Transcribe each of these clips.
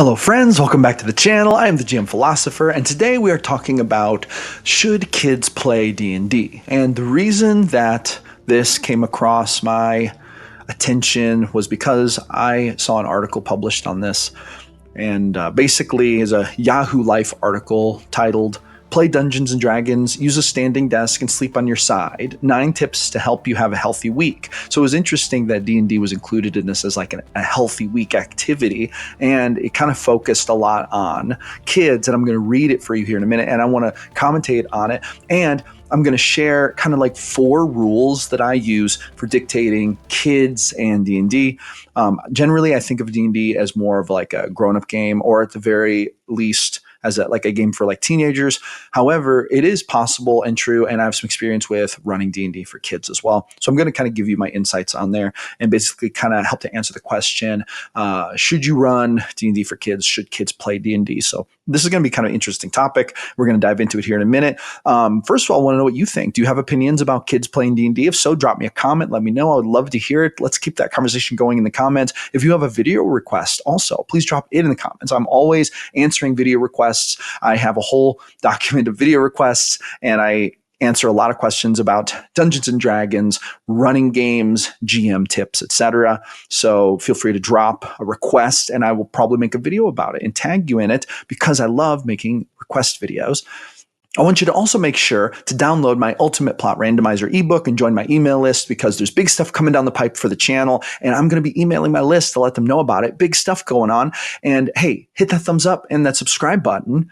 Hello friends, welcome back to the channel. I am the GM Philosopher, and today we are talking about should kids play D&D? And the reason that this came across my attention was because I saw an article published on this, and basically is a Yahoo Life article titled Play Dungeons and Dragons, use a standing desk, and sleep on your side. 9 tips to help you have a healthy week. So it was interesting that D&D was included in this as like a healthy week activity, and it kind of focused a lot on kids. And I'm going to read it for you here in a minute, and I want to commentate on it. And I'm going to share kind of like 4 rules that I use for dictating kids and D&D. Generally, I think of D&D as more of like a grown-up game, or at the very least as like a game for like teenagers. However, it is possible and true, and I have some experience with running D&D for kids as well. So I'm going to kind of give you my insights on there and basically kind of help to answer the question, should you run D&D for kids? Should kids play D&D? So this is going to be kind of an interesting topic. We're going to dive into it here in a minute. First of all, I want to know what you think. Do you have opinions about kids playing D&D? If so, drop me a comment. Let me know. I would love to hear it. Let's keep that conversation going in the comments. If you have a video request also, please drop it in the comments. I'm always answering video requests. I have a whole document of video requests, and I answer a lot of questions about Dungeons and Dragons, running games, GM tips, etc. So feel free to drop a request, and I will probably make a video about it and tag you in it because I love making request videos. I want you to also make sure to download my Ultimate Plot Randomizer ebook and join my email list, because there's big stuff coming down the pipe for the channel, and I'm going to be emailing my list to let them know about it. Big stuff going on. And hey, hit that thumbs up and that subscribe button.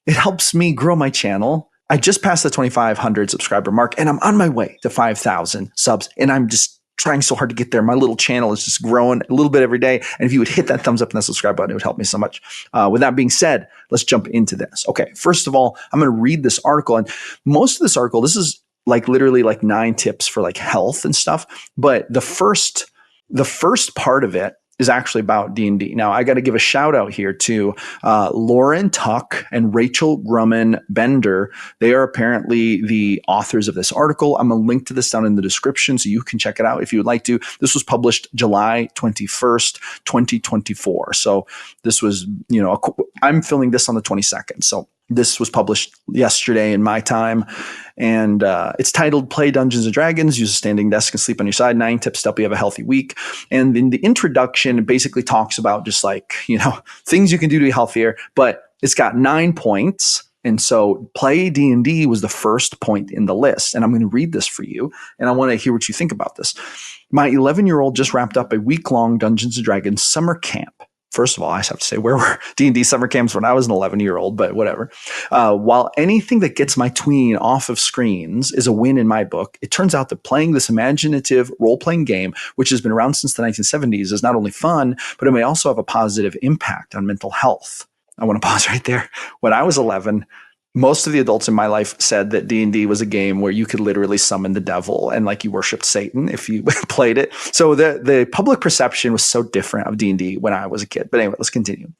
It helps me grow my channel. I just passed the 2,500 subscriber mark, and I'm on my way to 5,000 subs, and I'm just trying so hard to get there. My little channel is just growing a little bit every day. And if you would hit that thumbs up and that subscribe button, it would help me so much. With that being said, let's jump into this. Okay, first of all, I'm going to read this article. And most of this article, this is like literally like 9 tips for like health and stuff. But the first part of it is actually about D&D. Now, I got to give a shout out here to Lauren Tuck and Rachel Grumman Bender. They are apparently the authors of this article. I'm going to link to this down in the description so you can check it out if you would like to. This was published July 21st, 2024. So this was, I'm filming this on the 22nd. So this was published yesterday in my time, and it's titled Play Dungeons & Dragons, use a standing desk and sleep on your side, 9 tips to help you have a healthy week. And in the introduction, it basically talks about just like, things you can do to be healthier, but it's got 9 points. And so play D&D was the first point in the list. And I'm going to read this for you, and I want to hear what you think about this. My 11-year-old just wrapped up a week-long Dungeons & Dragons summer camp. First of all, I have to say, where were D&D summer camps when I was an 11-year-old, but whatever. While anything that gets my tween off of screens is a win in my book, it turns out that playing this imaginative role-playing game, which has been around since the 1970s, is not only fun, but it may also have a positive impact on mental health. I want to pause right there. When I was 11, most of the adults in my life said that D&D was a game where you could literally summon the devil and like you worshiped Satan if you played it. So the public perception was so different of D&D when I was a kid. But anyway, let's continue.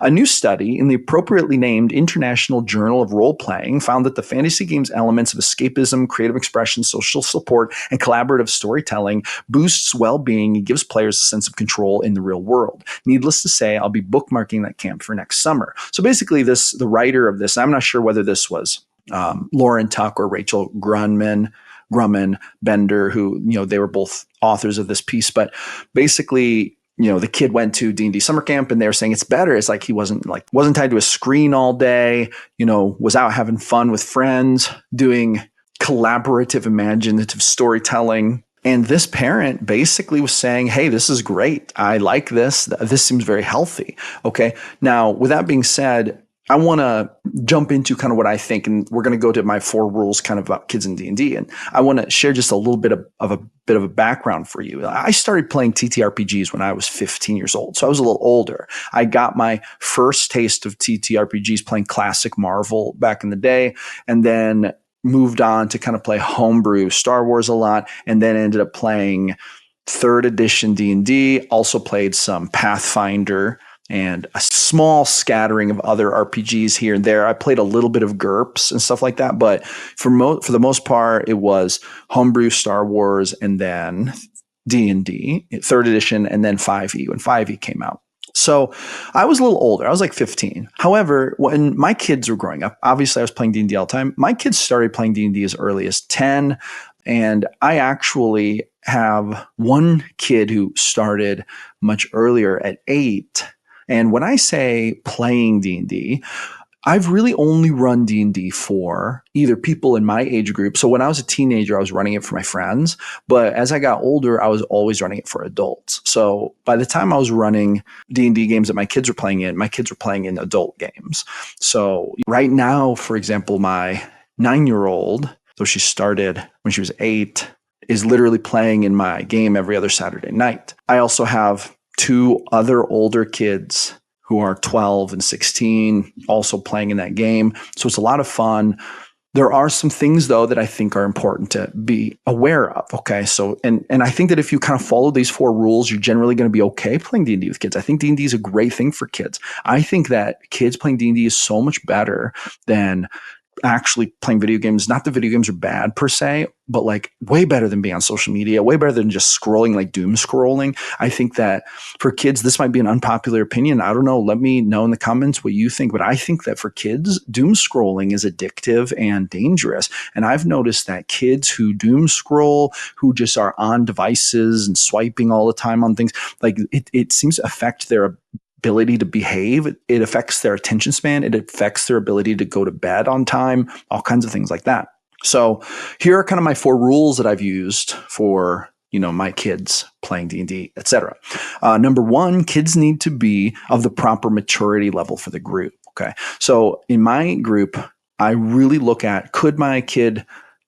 A new study in the appropriately named International Journal of Role Playing found that the fantasy game's elements of escapism, creative expression, social support, and collaborative storytelling boosts well-being and gives players a sense of control in the real world. Needless to say, I'll be bookmarking that camp for next summer. So basically the writer of this, I'm not sure whether this was Lauren Tuck or Rachel Grumman Bender, who, they were both authors of this piece. But basically, the kid went to D&D summer camp, and they were saying it's better. It's like he wasn't tied to a screen all day, was out having fun with friends, doing collaborative, imaginative storytelling. And this parent basically was saying, hey, this is great. I like this. This seems very healthy. Okay. Now, with that being said, I want to jump into kind of what I think, and we're going to go to my 4 rules kind of about kids in D&D. And I want to share just a little bit of a background for you. I started playing TTRPGs when I was 15 years old. So I was a little older. I got my first taste of TTRPGs playing classic Marvel back in the day, and then moved on to kind of play homebrew Star Wars a lot, and then ended up playing 3rd edition D&D, also played some Pathfinder, and a small scattering of other RPGs here and there. I played a little bit of GURPS and stuff like that, but for the most part, it was homebrew Star Wars, and then D&D, 3rd edition, and then 5e when 5e came out. So I was a little older. I was like 15. However, when my kids were growing up, obviously I was playing D&D all the time. My kids started playing D&D as early as 10. And I actually have one kid who started much earlier at 8. And when I say playing D&D, I've really only run D&D for either people in my age group. So when I was a teenager, I was running it for my friends. But as I got older, I was always running it for adults. So by the time I was running D&D games that my kids were playing in, my kids were playing in adult games. So right now, for example, my 9-year-old, so she started when she was 8, is literally playing in my game every other Saturday night. I also have 2 other older kids who are 12 and 16, also playing in that game. So it's a lot of fun. There are some things, though, that I think are important to be aware of. Okay. So, and I think that if you kind of follow these 4 rules, you're generally going to be okay playing D&D with kids. I think D&D is a great thing for kids. I think that kids playing D&D is so much better than actually playing video games. Not that video games are bad per se, but like way better than being on social media, way better than just scrolling, like doom scrolling. I think that for kids, this might be an unpopular opinion. I don't know. Let me know in the comments what you think. But I think that for kids, doom scrolling is addictive and dangerous. And I've noticed that kids who doom scroll, who just are on devices and swiping all the time on things, like it seems to affect their ability to behave. It affects their attention span. It affects their ability to go to bed on time, all kinds of things like that. So here are kind of my 4 rules that I've used for, my kids playing D&D, etc. Number 1, kids need to be of the proper maturity level for the group. Okay. So in my group, I really look at, could my kid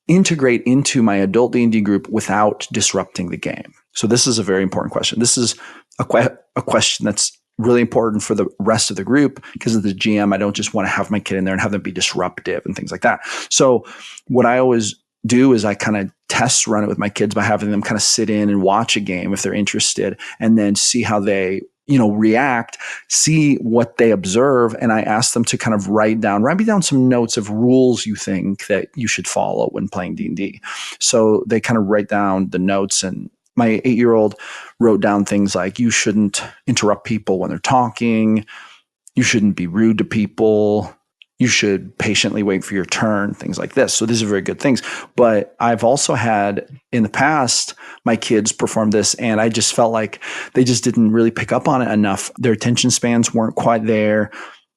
integrate into my adult D&D group without disrupting the game? So this is a very important question. This is a question that's really important for the rest of the group, because of the GM, I don't just want to have my kid in there and have them be disruptive and things like that. So what I always do is I kind of test run it with my kids by having them kind of sit in and watch a game if they're interested, and then see how they react, see what they observe. And I ask them to kind of write me down some notes of rules you think that you should follow when playing D&D. So they kind of write down the notes, and my 8-year-old wrote down things like, you shouldn't interrupt people when they're talking. You shouldn't be rude to people. You should patiently wait for your turn, things like this. So these are very good things. But I've also had in the past, my kids perform this, and I just felt like they just didn't really pick up on it enough. Their attention spans weren't quite there.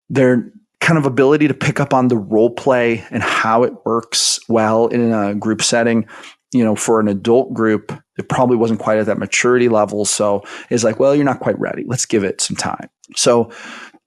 Their kind of ability to pick up on the role play and how it works well in a group setting, for an adult group, it probably wasn't quite at that maturity level. So it's like, well, you're not quite ready. Let's give it some time. So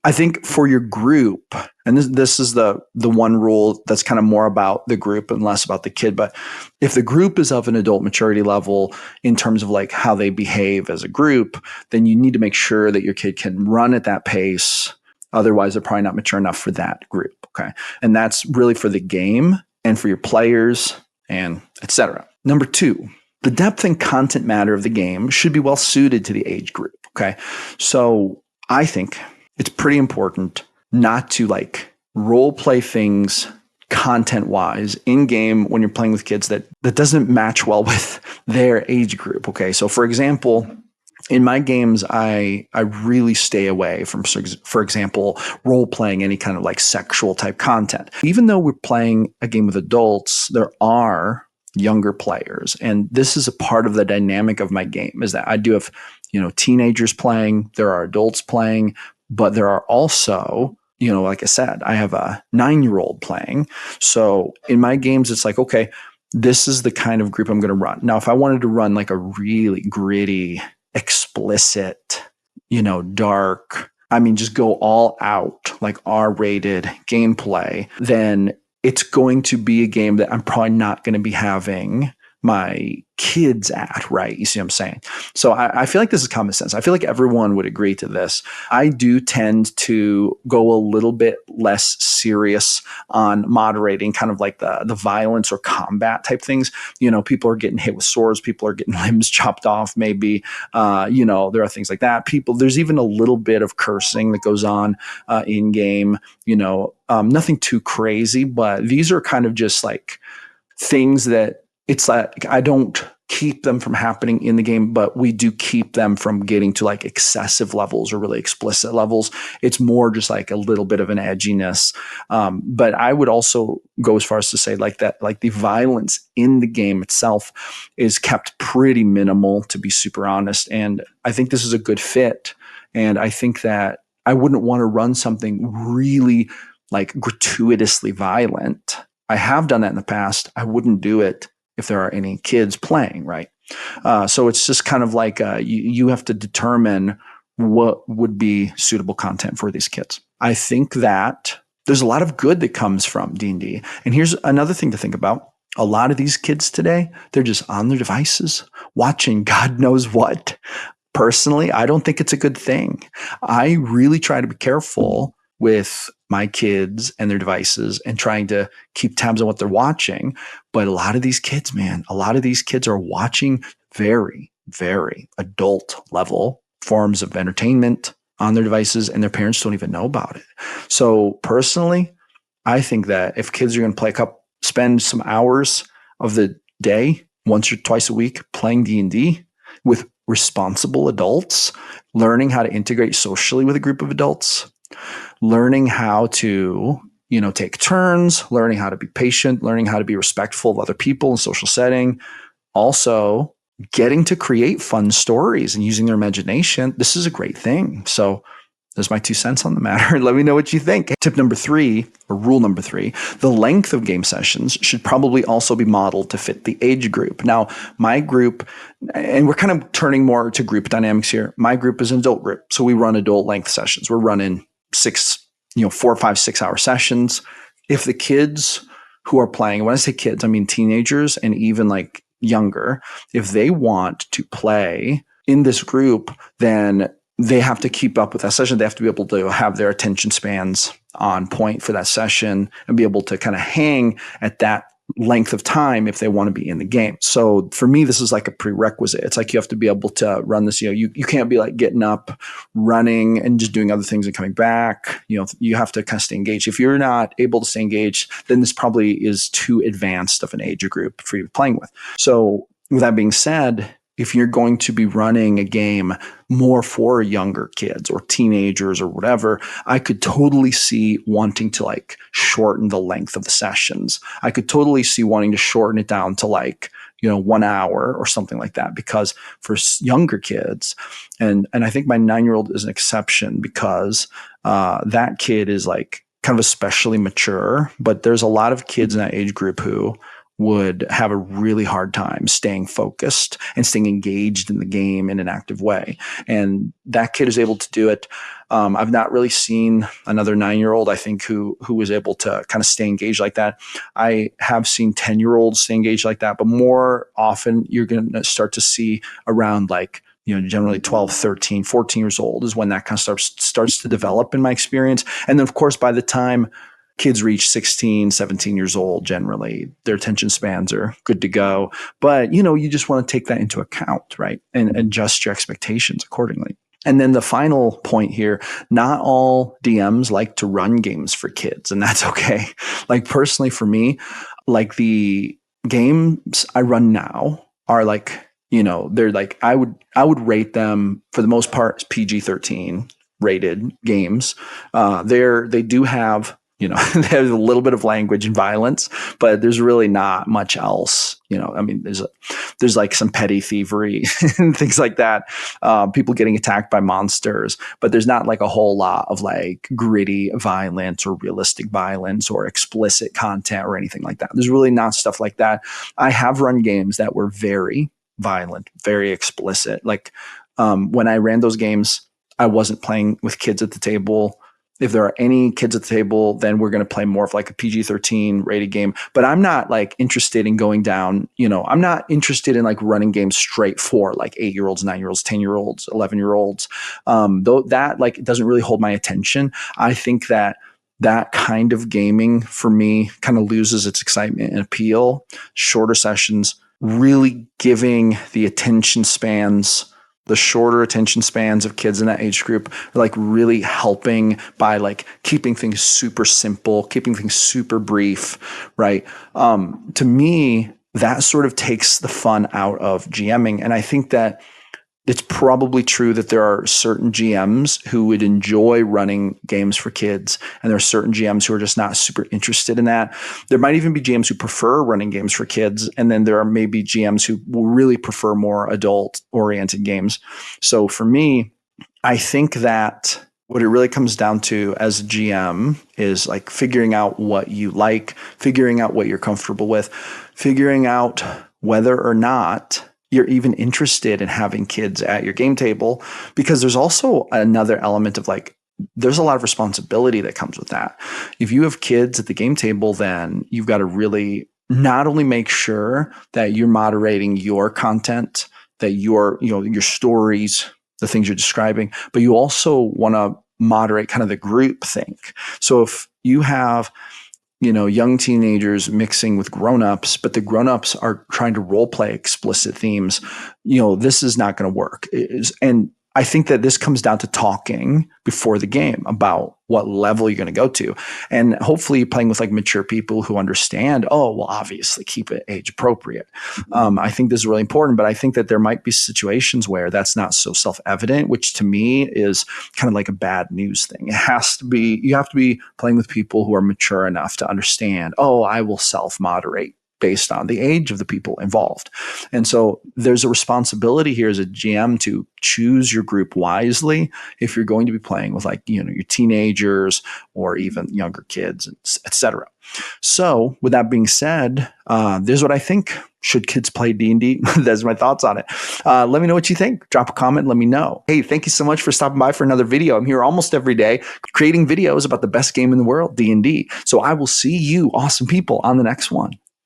I think for your group, and this is the one rule that's kind of more about the group and less about the kid, but if the group is of an adult maturity level in terms of like how they behave as a group, then you need to make sure that your kid can run at that pace. Otherwise, they're probably not mature enough for that group. Okay. And that's really for the game and for your players and etc. Number 2, the depth and content matter of the game should be well suited to the age group. Okay. So I think it's pretty important not to like role play things content wise in game when you're playing with kids that doesn't match well with their age group. Okay. So for example, in my games, I really stay away from, for example, role playing any kind of like sexual type content. Even though we're playing a game with adults, there are younger players. And this is a part of the dynamic of my game, is that I do have, teenagers playing, there are adults playing, but there are also, like I said, I have a 9-year-old playing. So in my games, it's like, okay, this is the kind of group I'm going to run. Now, if I wanted to run like a really gritty, explicit, dark, just go all out, like R-rated gameplay, then it's going to be a game that I'm probably not going to be having my kids at, right? You see what I'm saying? So I feel like this is common sense. I feel like everyone would agree to this. I do tend to go a little bit less serious on moderating kind of like the violence or combat type things. People are getting hit with swords. People are getting limbs chopped off, maybe. There are things like that. There's even a little bit of cursing that goes on in game, nothing too crazy, but these are kind of just like things that it's like I don't keep them from happening in the game, but we do keep them from getting to like excessive levels or really explicit levels. It's more just like a little bit of an edginess. But I would also go as far as to say like that, like the violence in the game itself is kept pretty minimal, to be super honest. And I think this is a good fit. And I think that I wouldn't want to run something really like gratuitously violent. I have done that in the past. I wouldn't do it if there are any kids playing, right? So it's just kind of like you have to determine what would be suitable content for these kids. I think that there's a lot of good that comes from D&D. And here's another thing to think about. A lot of these kids today, they're just on their devices watching God knows what. Personally, I don't think it's a good thing. I really try to be careful with my kids and their devices and trying to keep tabs on what they're watching. But a lot of these kids, man, a lot of these kids are watching very, very adult level forms of entertainment on their devices, and their parents don't even know about it. So personally, I think that if kids are going to spend some hours of the day, once or twice a week, playing D&D with responsible adults, learning how to integrate socially with a group of adults, learning how to, take turns, learning how to be patient, learning how to be respectful of other people in social setting, also getting to create fun stories and using their imagination. This is a great thing. So there's my 2 cents on the matter. Let me know what you think. Tip number 3, or rule number 3, the length of game sessions should probably also be modeled to fit the age group. Now, my group, and we're kind of turning more to group dynamics here. My group is an adult group. So we run adult length sessions. We're running 4, 5, 6 hour sessions. If the kids who are playing, when I say kids, I mean teenagers and even like younger, if they want to play in this group, then they have to keep up with that session. They have to be able to have their attention spans on point for that session and be able to kind of hang at that length of time if they want to be in the game. So for me, this is like a prerequisite. It's like you have to be able to run this, you can't be like getting up, running and just doing other things and coming back. You have to kind of stay engaged. If you're not able to stay engaged, then this probably is too advanced of an age group for you to be playing with. So with that being said, if you're going to be running a game more for younger kids or teenagers or whatever, I could totally see wanting to like shorten the length of the sessions. I could totally see wanting to shorten it down to like, 1 hour or something like that, because for younger kids, and I think my 9-year-old is an exception because that kid is like kind of especially mature, but there's a lot of kids in that age group who would have a really hard time staying focused and staying engaged in the game in an active way. And that kid is able to do it. I've not really seen another 9-year-old, I think, who was able to kind of stay engaged like that. I have seen 10-year-olds stay engaged like that, but more often you're going to start to see around like, generally 12, 13, 14 years old is when that kind of starts to develop in my experience. And then of course, by the time kids reach 16, 17 years old, generally their attention spans are good to go. But, you just want to take that into account, right? And adjust your expectations accordingly. And then the final point here, not all DMs like to run games for kids, and that's okay. Like personally for me, like the games I run now are like, they're like, I would rate them for the most part PG-13 rated games. They do have, there's a little bit of language and violence, but there's really not much else. I mean, there's like some petty thievery and things like that. People getting attacked by monsters, but there's not like a whole lot of like gritty violence or realistic violence or explicit content or anything like that. There's really not stuff like that. I have run games that were very violent, very explicit. Like when I ran those games, I wasn't playing with kids at the table. If there are any kids at the table, then we're going to play more of like a PG-13 rated game. But I'm not like interested in going down, I'm not interested in like running games straight for like 8-year-olds, 9-year-olds, 10-year-olds, 11-year-olds. Though that like it doesn't really hold my attention. I think that kind of gaming for me kind of loses its excitement and appeal. Shorter sessions, really giving the shorter attention spans of kids in that age group, like really helping by like keeping things super simple, keeping things super brief, right? To me, that sort of takes the fun out of GMing. And I think that it's probably true that there are certain GMs who would enjoy running games for kids, and there are certain GMs who are just not super interested in that. There might even be GMs who prefer running games for kids, and then there are maybe GMs who will really prefer more adult-oriented games. So for me, I think that what it really comes down to as a GM is like figuring out what you like, figuring out what you're comfortable with, figuring out whether or not you're even interested in having kids at your game table, because there's also another element of like, there's a lot of responsibility that comes with that. If you have kids at the game table, then you've got to really not only make sure that you're moderating your content, that your stories, the things you're describing, but you also want to moderate kind of the group think. So if you have young teenagers mixing with grown-ups, but the grown-ups are trying to role play explicit themes, this is not going to work. And I think that this comes down to talking before the game about what level you're going to go to. And hopefully you're playing with like mature people who understand, oh, well, obviously keep it age appropriate. I think this is really important, but I think that there might be situations where that's not so self-evident, which to me is kind of like a bad news thing. You have to be playing with people who are mature enough to understand, oh, I will self-moderate based on the age of the people involved. And so there's a responsibility here as a GM to choose your group wisely if you're going to be playing with like, your teenagers or even younger kids, etc. So with that being said, there's what I think. Should kids play D&D? That's my thoughts on it. Let me know what you think. Drop a comment. Let me know. Hey, thank you so much for stopping by for another video. I'm here almost every day creating videos about the best game in the world, D&D. So I will see you awesome people on the next one.